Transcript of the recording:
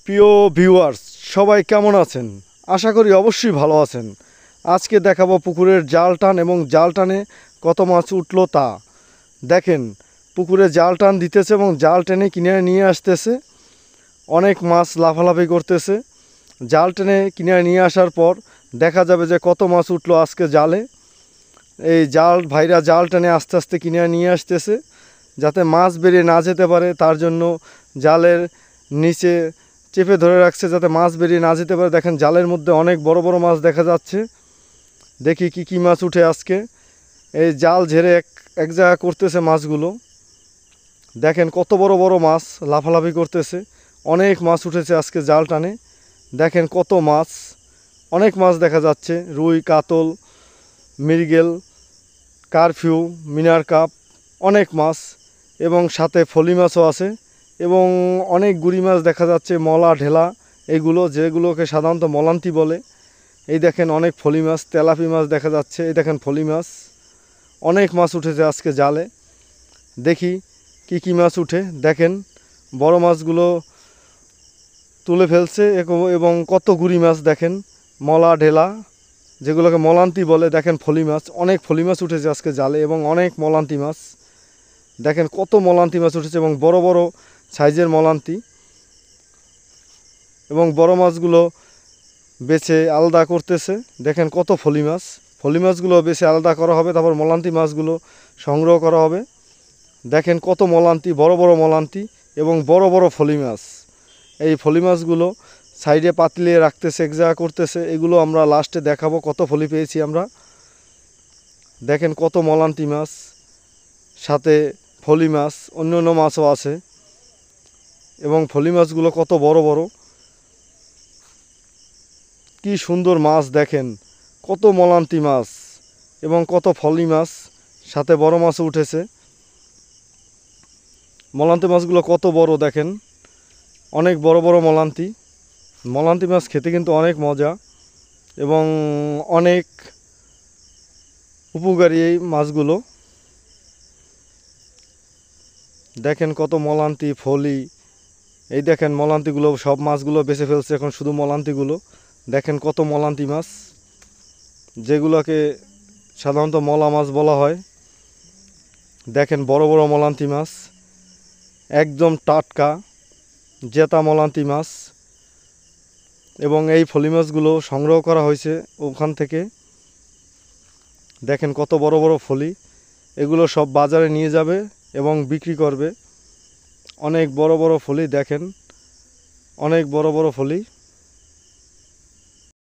প্রিয় ভিউয়ার্স, সবাই কেমন আছেন? আশা করি অবশ্যই ভালো আছেন। আজকে দেখাবো পুকুরের জাল টান এবং জাল টানে কত মাছ উঠলো তা। দেখেন, পুকুরে জাল টান দিতেছে এবং জাল টেনে কিনে নিয়ে আসতেছে। অনেক মাছ লাফালাফি করতেছে। জাল টেনে কিনে নিয়ে আসার পর দেখা যাবে যে কত মাছ উঠলো আজকে জালে। এই জাল ভাইরা জাল টেনে আস্তে আস্তে কিনে নিয়ে আসতেছে, যাতে মাছ বেরিয়ে না যেতে পারে। তার জন্য জালের নিচে চেপে ধরে রাখছে যাতে মাছ বেরিয়ে না যেতে পারে। দেখেন, জালের মধ্যে অনেক বড় বড় মাছ দেখা যাচ্ছে। দেখি কি কি মাছ উঠে আজকে। এই জাল ঝেড়ে এক জায়গা করতেছে মাছগুলো। দেখেন কত বড় বড় মাছ লাফালাফি করতেছে। অনেক মাছ উঠেছে আজকে জাল টানে। দেখেন কত মাছ, অনেক মাছ দেখা যাচ্ছে। রুই, কাতল, মৃগেল, কারফিউ, মিনার কাপ, অনেক মাছ এবং সাথে ফলি মাছও আছে এবং অনেক গুড়ি মাছ দেখা যাচ্ছে। মলা, ঢেলা, এগুলো যেগুলোকে সাধারণত মলান্তি বলে। এই দেখেন অনেক ফলি মাছ, তেলাপি মাছ দেখা যাচ্ছে। এই দেখেন ফলি মাছ। অনেক মাছ উঠেছে আজকে জালে। দেখি কি কি মাছ উঠে। দেখেন বড় মাছগুলো তুলে ফেলছে এবং কত গুড়ি মাছ দেখেন, মলা, ঢেলা, যেগুলোকে মলান্তি বলে। দেখেন ফলি মাছ, অনেক ফলি মাছ উঠেছে আজকে জালে এবং অনেক মলান্তি মাছ। দেখেন কত মলান্তি মাছ উঠেছে এবং বড় বড় সাইজের মলান্তি। এবং বড় মাছগুলো বেছে আলাদা করতেছে। দেখেন কত ফলি মাছ। ফলি মাছগুলো বেছে আলাদা করা হবে, তারপর মলান্তি মাছগুলো সংগ্রহ করা হবে। দেখেন কত মলান্তি, বড় বড় মলান্তি এবং বড় বড় ফলি মাছ। এই ফলি মাছগুলো সাইডে পাতলিয়ে রাখতেছে, এক জায়গা করতেছে। এগুলো আমরা লাস্টে দেখাবো কত ফলি পেয়েছি আমরা। দেখেন কত মলান্তি মাছ, সাথে ফলি মাছ, অন্য অন্য মাছও আছে। এবং ফলি মাছগুলো কত বড় বড়, কি সুন্দর মাছ। দেখেন কত মলান্তি মাছ এবং কত ফলি মাছ, সাথে বড় মাছও উঠেছে। মলান্তি মাছগুলো কত বড় দেখেন, অনেক বড় বড় মলান্তি। মলান্তি মাছ খেতে কিন্তু অনেক মজা এবং অনেক উপকারী এই মাছগুলো। দেখেন কত মলান্তি, ফলি। এই দেখেন মলান্তিগুলো, সব মাছগুলো বেছে ফেলছে এখন, শুধু মলান্তিগুলো। দেখেন কত মলান্তি মাছ, যেগুলোকে সাধারণত মলা মাছ বলা হয়। দেখেন বড় বড় মলান্তি মাছ, একদম টাটকা জেতা মলান্তি মাছ। এবং এই ফলি মাছগুলো সংগ্রহ করা হয়েছে ওখান থেকে। দেখেন কত বড় বড় ফলি। এগুলো সব বাজারে নিয়ে যাবে এবং বিক্রি করবে। অনেক বড় বড় ফলি, দেখেন অনেক বড় বড় ফলি।